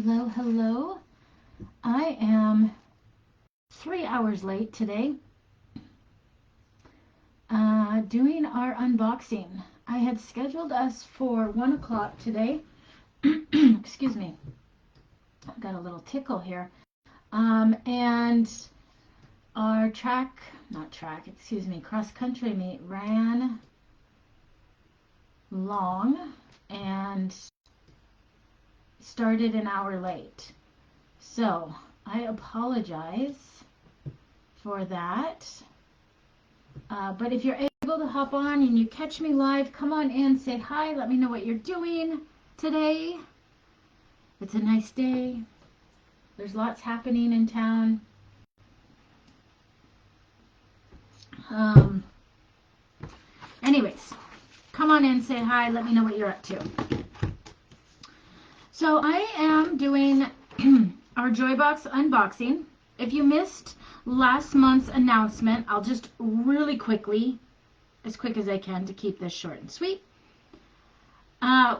Hello, hello. I am 3 hours late today doing our unboxing. I had scheduled us for 1 o'clock today. Excuse me. I've got a little tickle here. And our cross-country meet ran long and started an hour late. So I apologize for that. But if you're able to hop on and you catch me live, come on in, say hi, let me know what you're doing today. It's a nice day. There's lots happening in town. Anyways, come on in, say hi, let me know what you're up to. So I am doing our Joybox unboxing. If you missed last month's announcement, I'll just really quickly, as quick as I can to keep this short and sweet.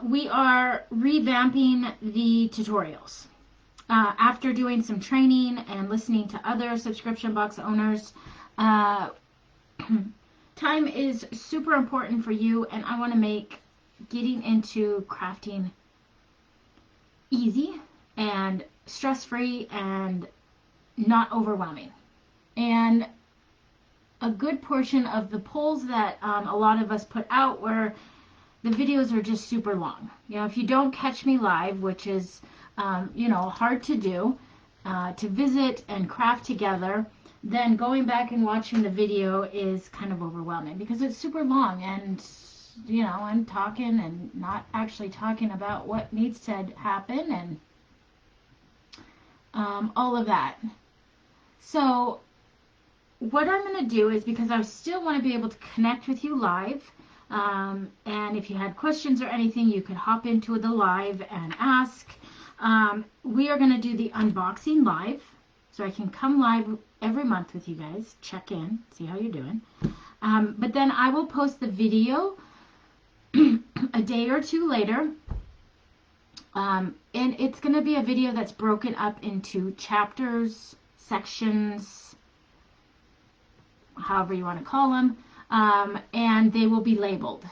We are revamping the tutorials. After doing some training and listening to other subscription box owners, time is super important for you, and I want to make getting into crafting easy and stress-free and not overwhelming. And a good portion of the polls that a lot of us put out were the videos are just super long. You know, if you don't catch me live, which is hard to do, to visit and craft together, then going back and watching the video is kind of overwhelming because it's super long, and I'm talking and not actually talking about what needs to happen and all of that. So what I'm going to do is, because I still want to be able to connect with you live, and if you had questions or anything, you could hop into the live and ask. We are going to do the unboxing live, so I can come live every month with you guys, check in, see how you're doing. But then I will post the video a day or two later, and it's going to be a video that's broken up into chapters, sections, however you want to call them, and they will be labeled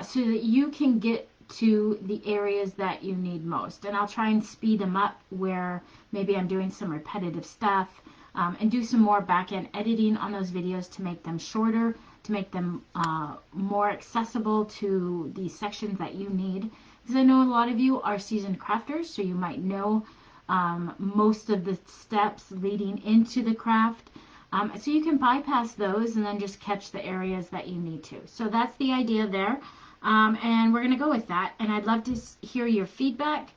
so that you can get to the areas that you need most. And I'll try and speed them up where maybe I'm doing some repetitive stuff, and do some more back-end editing on those videos to make them shorter, to make them more accessible to the sections that you need. Because I know a lot of you are seasoned crafters, so you might know most of the steps leading into the craft. So you can bypass those and then just catch the areas that you need to. So that's the idea there. And we're going to go with that. And I'd love to hear your feedback.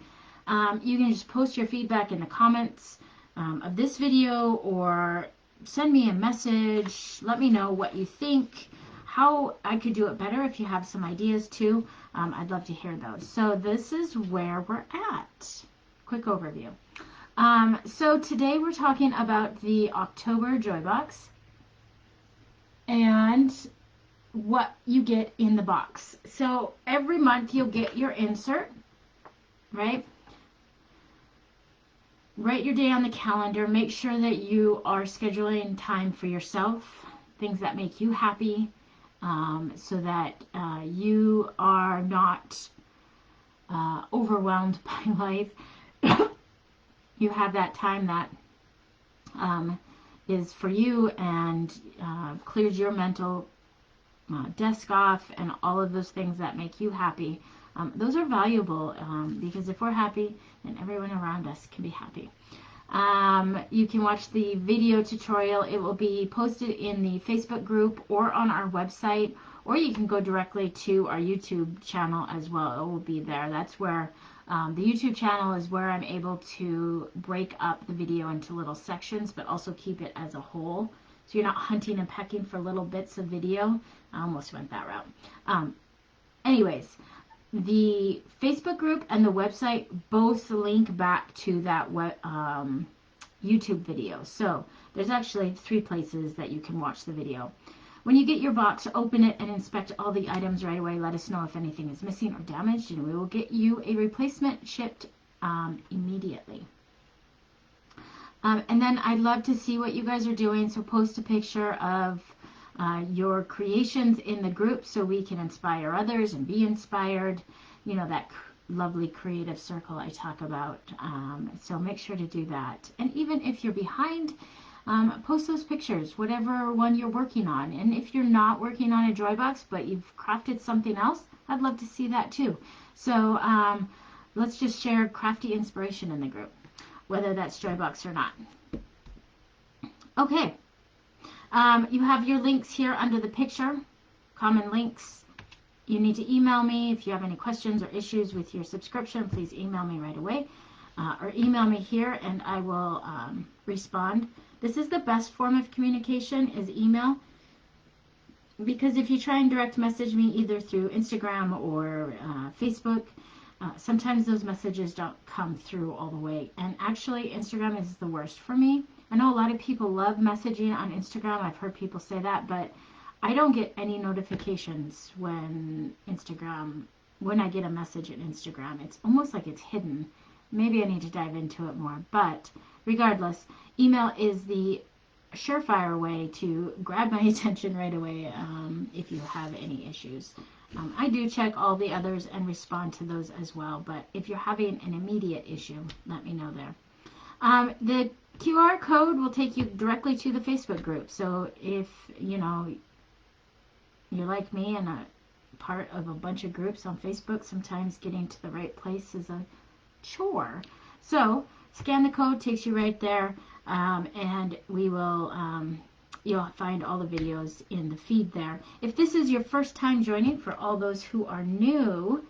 You can just post your feedback in the comments of this video, or send me a message. Let me know what you think, how I could do it better. If you have some ideas too, I'd love to hear those. So this is where we're at. Quick overview. So today we're talking about the October Joybox and what you get in the box. So every month you'll get your insert, right? Write your day on the calendar. Make sure that you are scheduling time for yourself, things that make you happy, so that you are not overwhelmed by life. You have that time that is for you and clears your mental desk off, and all of those things that make you happy. Those are valuable, because if we're happy, then everyone around us can be happy. You can watch the video tutorial. It will be posted in the Facebook group or on our website, or you can go directly to our YouTube channel as well. It will be there. That's where the YouTube channel is where I'm able to break up the video into little sections, but also keep it as a whole. So you're not hunting and pecking for little bits of video. I almost went that route. Anyways, the Facebook group and the website both link back to that YouTube video. So there's actually 3 places that you can watch the video. When you get your box, open it and inspect all the items right away. Let us know if anything is missing or damaged, and we will get you a replacement shipped immediately. And then I'd love to see what you guys are doing. So post a picture of your creations in the group so we can inspire others and be inspired. You know, that lovely creative circle I talk about. So make sure to do that. And even if you're behind, post those pictures, whatever one you're working on. And if you're not working on a Joybox, but you've crafted something else, I'd love to see that too. So let's just share crafty inspiration in the group, whether that's Joybox or not. Okay. You have your links here under the picture, common links. You need to email me if you have any questions or issues with your subscription. Please email me right away, or email me here and I will respond. This is the best form of communication, is email, because if you try and direct message me either through Instagram or Facebook, sometimes those messages don't come through all the way. And actually, Instagram is the worst for me. I know a lot of people love messaging on Instagram. I've heard people say that, but I don't get any notifications when I get a message in Instagram. It's almost like it's hidden. Maybe I need to dive into it more. But regardless, email is the surefire way to grab my attention right away if you have any issues. I do check all the others and respond to those as well, but if you're having an immediate issue, let me know there. The QR code will take you directly to the Facebook group. So if, you know, you're like me and a part of a bunch of groups on Facebook, sometimes getting to the right place is a chore. So scan the code, takes you right there, and we will, you'll find all the videos in the feed there. If this is your first time joining, for all those who are new,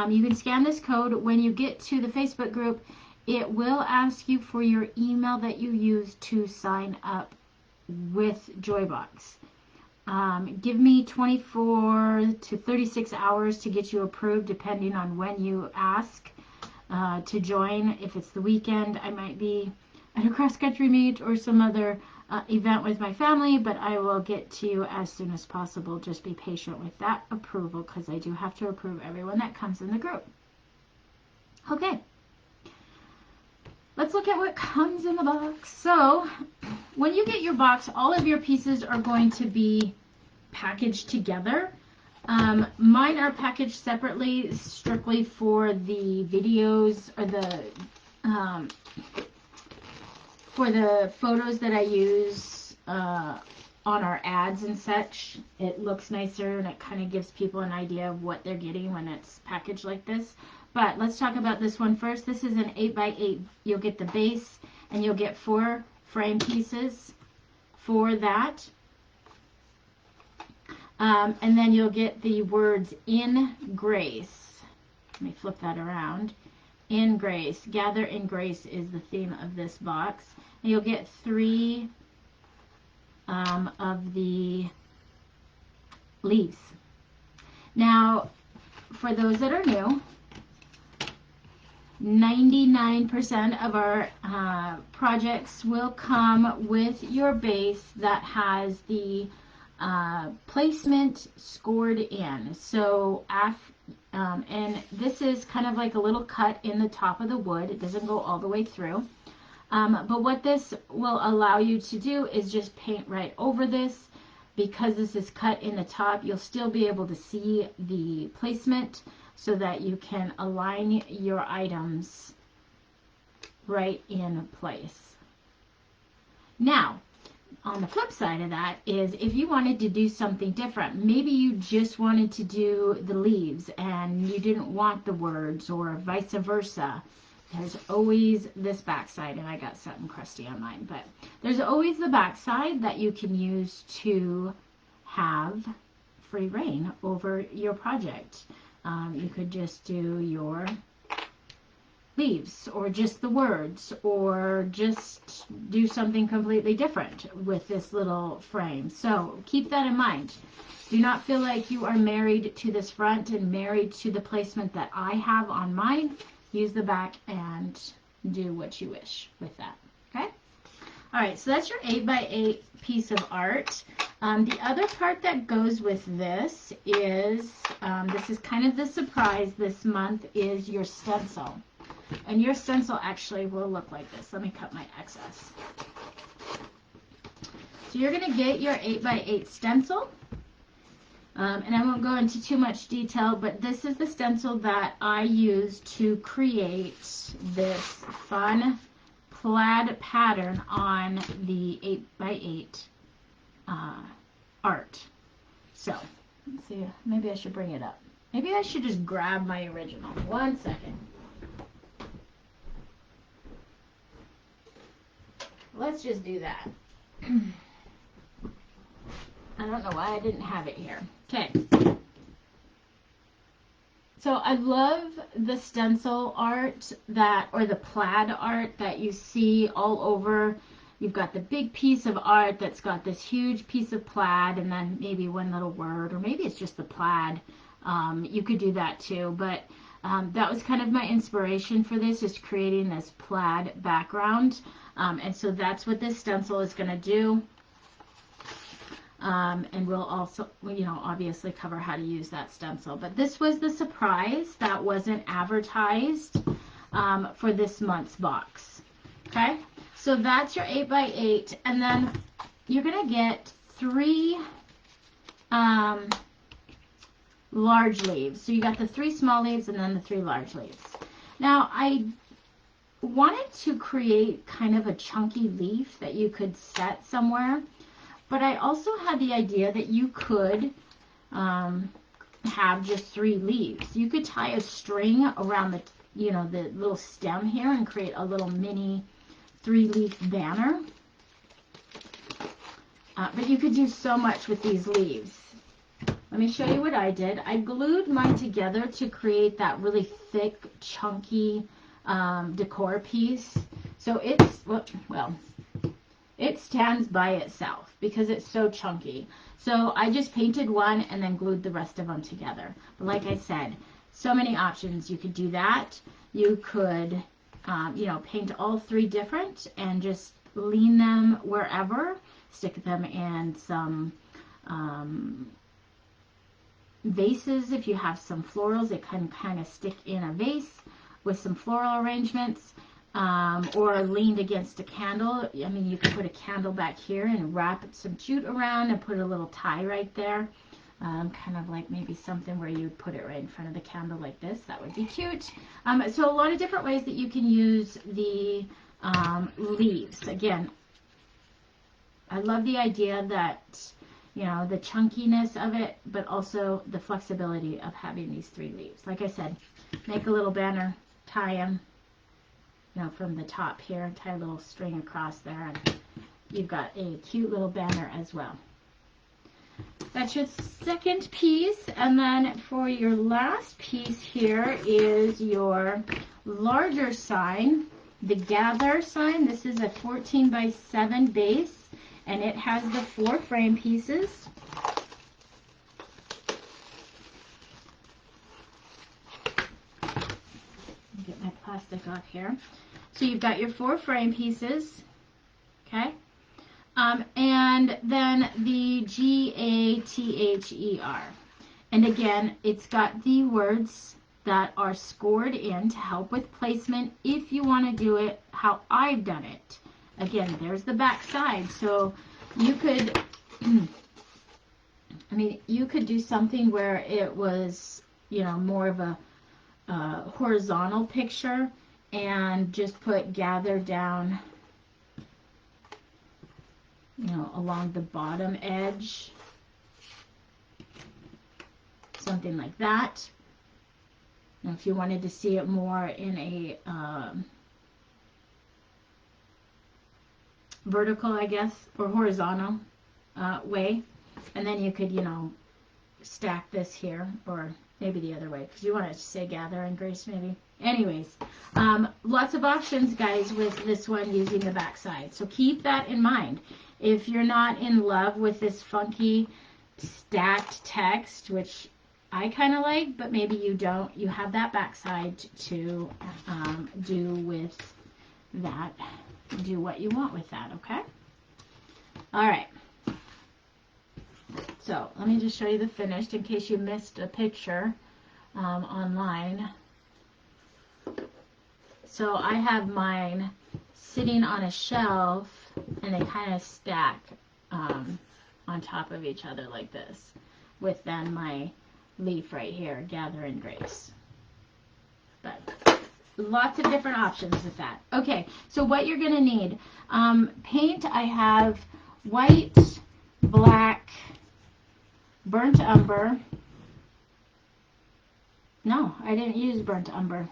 you can scan this code. When you get to the Facebook group, it will ask you for your email that you use to sign up with Joybox. Give me 24 to 36 hours to get you approved, depending on when you ask to join. If it's the weekend, I might be at a cross-country meet or some other event with my family, but I will get to you as soon as possible. Just be patient with that approval, because I do have to approve everyone that comes in the group. Okay. Let's look at what comes in the box. So, when you get your box, all of your pieces are going to be packaged together. Mine are packaged separately, strictly for the videos or for the photos that I use on our ads and such. It looks nicer and it kind of gives people an idea of what they're getting when it's packaged like this. But let's talk about this one first. This is an 8x8. You'll get the base and you'll get 4 frame pieces for that. And then you'll get the words in grace. Let me flip that around. In grace. Gather in grace is the theme of this box. And you'll get 3 of the leaves. Now, for those that are new, 99% of our projects will come with your base that has the placement scored in. So, and this is kind of like a little cut in the top of the wood. It doesn't go all the way through. But what this will allow you to do is just paint right over this. Because this is cut in the top, you'll still be able to see the placement so that you can align your items right in place. Now, on the flip side of that is if you wanted to do something different, maybe you just wanted to do the leaves and you didn't want the words, or vice versa. There's always this backside, and I got something crusty on mine, but there's always the backside that you can use to have free reign over your project. You could just do your leaves, or just the words, or just do something completely different with this little frame. So keep that in mind. Do not feel like you are married to this front and married to the placement that I have on mine. Use the back and do what you wish with that. Okay? All right, so that's your 8x8 piece of art. The other part that goes with this is, this is kind of the surprise this month, is your stencil. And your stencil actually will look like this. Let me cut my excess. So you're going to get your 8x8 stencil. And I won't go into too much detail, but this is the stencil that I used to create this fun plaid pattern on the 8x8 art. So, let's see, maybe I should bring it up. Maybe I should just grab my original. 1 second. Let's just do that. I don't know why I didn't have it here. Okay. So I love the stencil art that, or the plaid art that you see all over. You've got the big piece of art that's got this huge piece of plaid and then maybe one little word, or maybe it's just the plaid. You could do that too, but that was kind of my inspiration for this, is creating this plaid background. And so that's what this stencil is going to do. And we'll also, you know, obviously cover how to use that stencil. But this was the surprise that wasn't advertised for this month's box. Okay, so that's your 8x8, and then you're going to get 3 large leaves. So you got the 3 small leaves and then the 3 large leaves. Now, I wanted to create kind of a chunky leaf that you could set somewhere. But I also had the idea that you could have just 3 leaves. You could tie a string around the, you know, the little stem here and create a little mini 3-leaf banner. But you could do so much with these leaves. Let me show you what I did. I glued mine together to create that really thick, chunky decor piece. So it's, well, it stands by itself because it's so chunky. So I just painted one and then glued the rest of them together. But like I said, so many options. You could do that. You could, you know, paint all 3 different and just lean them wherever. Stick them in some vases. If you have some florals, it can kind of stick in a vase with some floral arrangements. Or leaned against a candle. I mean, you could put a candle back here and wrap some jute around and put a little tie right there. Kind of like maybe something where you would put it right in front of the candle like this. That would be cute. So a lot of different ways that you can use the leaves. Again, I love the idea that, you know, the chunkiness of it, but also the flexibility of having these 3 leaves. Like I said, make a little banner, tie them, you know, from the top here, and tie a little string across there, and you've got a cute little banner as well. That's your second piece, and then for your last piece here is your larger sign, the Gather sign. This is a 14x7 base, and it has the 4 frame pieces. Get my plastic off here. So you've got your 4 frame pieces, okay? And then the GATHER. And again, it's got the words that are scored in to help with placement if you want to do it how I've done it. Again, there's the back side. So you could, I mean, you could do something where it was, you know, more of a horizontal picture and just put Gather down, you know, along the bottom edge, something like that. Now, if you wanted to see it more in a vertical, I guess, or horizontal way, and then you could, you know, stack this here, or maybe the other way, because you want it to say Gather and Grace, maybe. Anyways, lots of options, guys, with this one using the back side. So keep that in mind. If you're not in love with this funky stacked text, which I kind of like, but maybe you don't, you have that back side to do with that. Do what you want with that, okay? All right. So let me just show you the finished in case you missed a picture online. So I have mine sitting on a shelf, and they kind of stack on top of each other like this, with then my leaf right here, Gathering Grace. But lots of different options with that. Okay, so what you're going to need, paint, I have white, black, burnt umber. No, I didn't use burnt umber.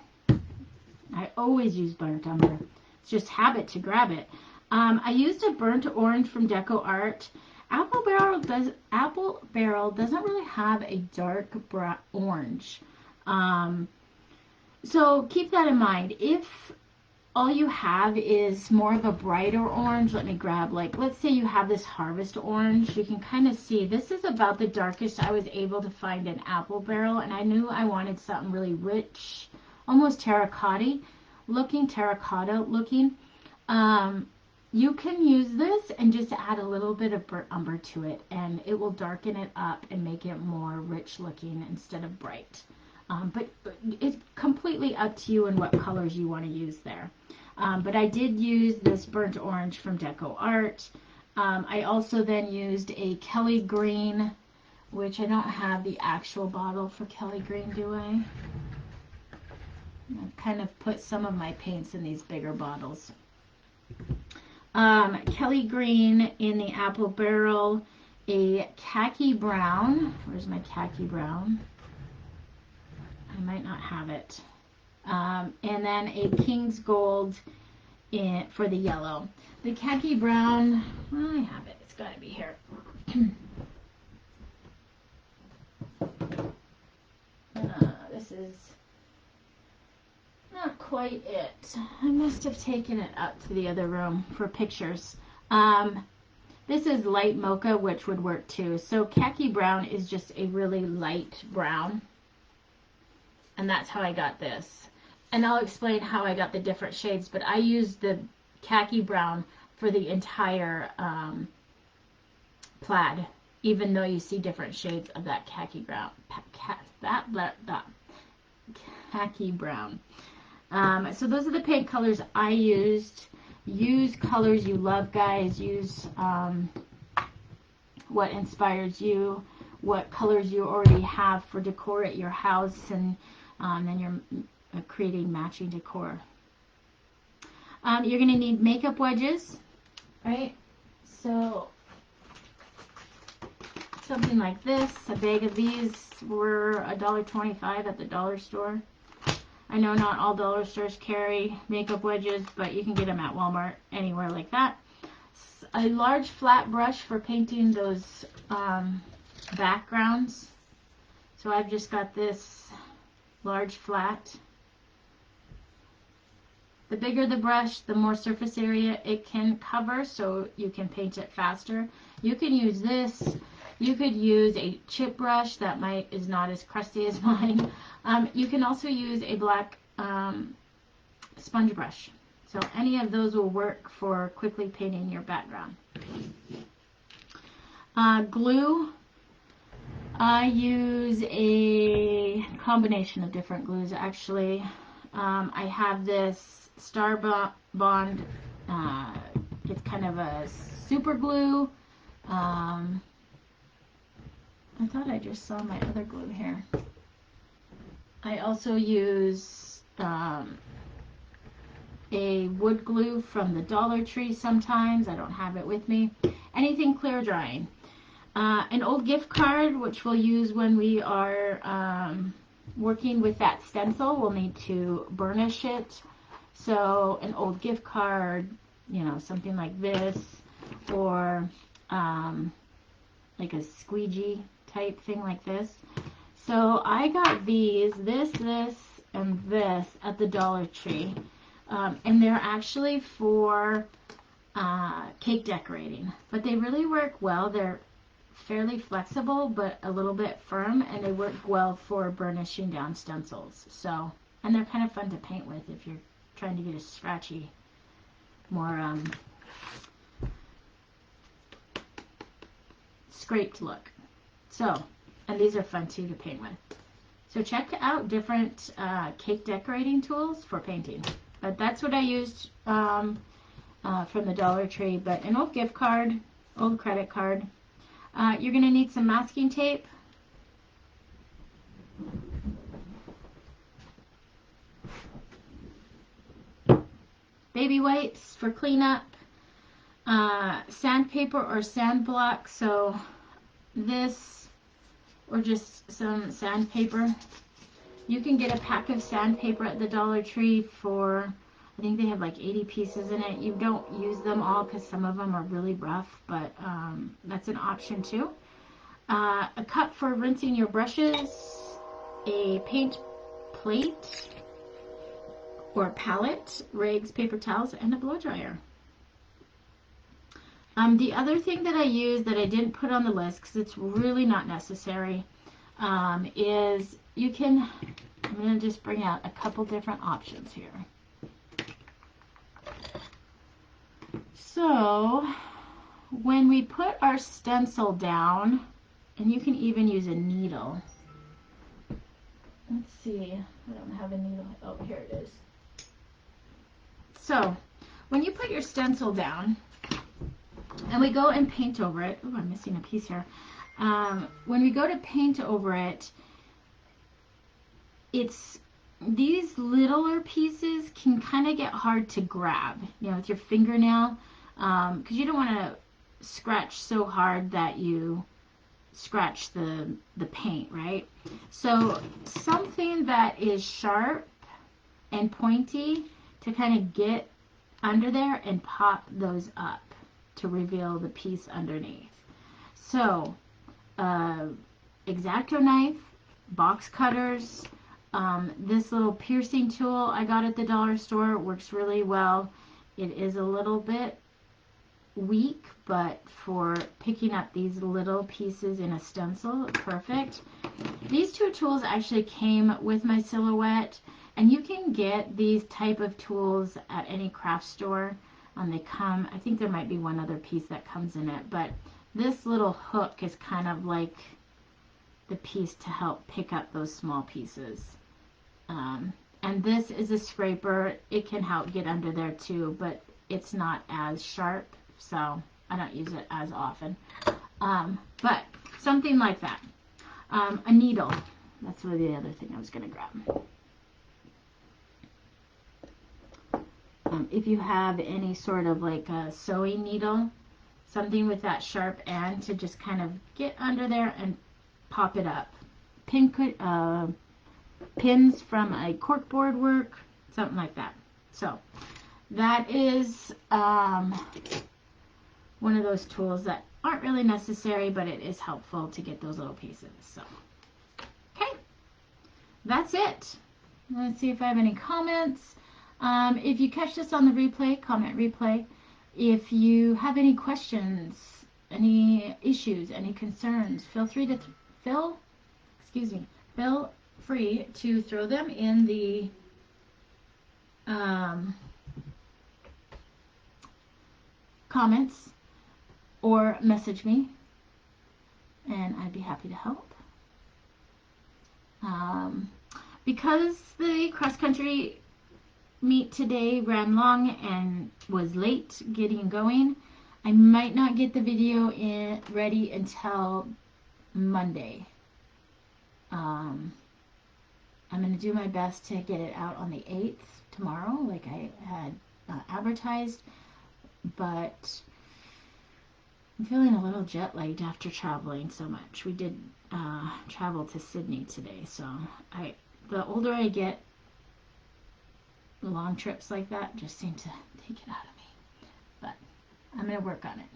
I always use burnt umber. It's just habit to grab it. I used a burnt orange from Deco Art. Apple Barrel doesn't really have a dark orange. So keep that in mind. If all you have is more of a brighter orange, let me grab, like, let's say you have this Harvest Orange. You can kind of see this is about the darkest I was able to find in Apple Barrel, and I knew I wanted something really rich, almost terracotta looking. You can use this and just add a little bit of burnt umber to it, and it will darken it up and make it more rich looking instead of bright. But it's completely up to you and what colors you want to use there. But I did use this burnt orange from Deco Art. I also then used a Kelly Green, which I don't have the actual bottle for Kelly Green, do I? I've kind of put some of my paints in these bigger bottles. Kelly Green in the Apple Barrel, a khaki brown. Where's my khaki brown? I might not have it. And then a King's Gold for the yellow. The khaki brown, I have it. It's got to be here. This is not quite it. I must have taken it up to the other room for pictures. This is light mocha, which would work too. So khaki brown is just a really light brown. And that's how I got this. And I'll explain how I got the different shades, but I used the khaki brown for the entire plaid, even though you see different shades of that khaki brown. Khaki brown. So those are the paint colors I used. Use colors you love, guys. Use what inspires you, what colors you already have for decor at your house, and then you're creating matching decor. You're going to need makeup wedges, right? So something like this. A bag of these were $1.25 at the dollar store. I know not all dollar stores carry makeup wedges, but you can get them at Walmart, anywhere like that. A large flat brush for painting those backgrounds. So I've just got this large flat. The bigger the brush, the more surface area it can cover, so you can paint it faster. You can use this. You could use a chip brush that is not as crusty as mine. You can also use a black sponge brush. So any of those will work for quickly painting your background. Glue. I use a combination of different glues, actually. I have this Star Bond. It's kind of a super glue. I thought I just saw my other glue here. I also use a wood glue from the Dollar Tree sometimes. I don't have it with me. Anything clear drying. An old gift card, which we'll use when we are working with that stencil. We'll need to burnish it. So an old gift card, you know, something like this, or like a squeegee type thing like this. So I got these, this, and this at the Dollar Tree. And they're actually for cake decorating. But they really work well. They're fairly flexible, but a little bit firm, and they work well for burnishing down stencils. So, and they're kind of fun to paint with if you're trying to get a scratchy, more scraped look. So, and these are fun too to paint with. So check out different cake decorating tools for painting. But that's what I used from the Dollar Tree. But an old gift card, old credit card. You're going to need some masking tape. Baby wipes for cleanup. Sandpaper or sand block. So this, or just some sandpaper. You can get a pack of sandpaper at the Dollar Tree for, I think they have like 80 pieces in it. You don't use them all because some of them are really rough, but that's an option too. A cup for rinsing your brushes, a paint plate or palette, rags, paper towels, and a blow dryer. The other thing that I use that I didn't put on the list because it's really not necessary is you can, I'm going to just bring out a couple different options here. So when we put our stencil down, and you can even use a needle. Let's see, I don't have a needle. Oh, here it is. So when you put your stencil down, and we go and paint over it. Oh, I'm missing a piece here. When we go to paint over it, it's these littler pieces can kind of get hard to grab, you know, with your fingernail, because you don't want to scratch so hard that you scratch the paint, right? So something that is sharp and pointy to kind of get under there and pop those up to reveal the piece underneath. So X-Acto knife, box cutters, this little piercing tool I got at the dollar store works really well. It is a little bit weak, but for picking up these little pieces in a stencil, perfect. These two tools actually came with my silhouette, and you can get these type of tools at any craft store. They come, I think there might be one other piece that comes in it, but this little hook is kind of like the piece to help pick up those small pieces. And this is a scraper. It can help get under there too, but it's not as sharp, so I don't use it as often. But something like that. A needle. That's really the other thing I was going to grab. If you have any sort of like a sewing needle, something with that sharp end to just kind of get under there and pop it up. Pins from a corkboard work, something like that. So that is one of those tools that aren't really necessary, but it is helpful to get those little pieces. So, okay, that's it. Let's see if I have any comments. If you catch this on the replay, comment replay. If you have any questions, any issues, any concerns, feel free to feel free to throw them in the comments or message me, and I'd be happy to help. Because the cross-country meet today ran long and was late getting going, I might not get the video ready until Monday. I'm going to do my best to get it out on the 8th, tomorrow, like I had advertised, but I'm feeling a little jet lagged after traveling so much. We did travel to Sydney today, so the older I get, long trips like that just seem to take it out of me. But I'm going to work on it.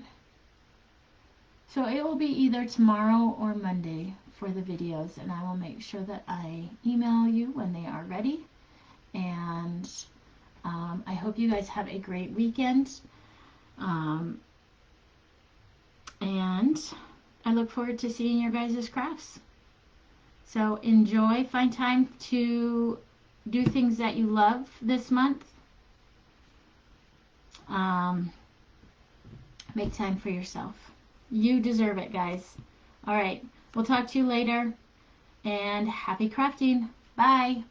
So it will be either tomorrow or Monday for the videos, and I will make sure that I email you when they are ready. And I hope you guys have a great weekend. And I look forward to seeing your guys' crafts. So enjoy, find time to do things that you love this month. Make time for yourself. You deserve it, guys. All right, we'll talk to you later, and happy crafting. Bye.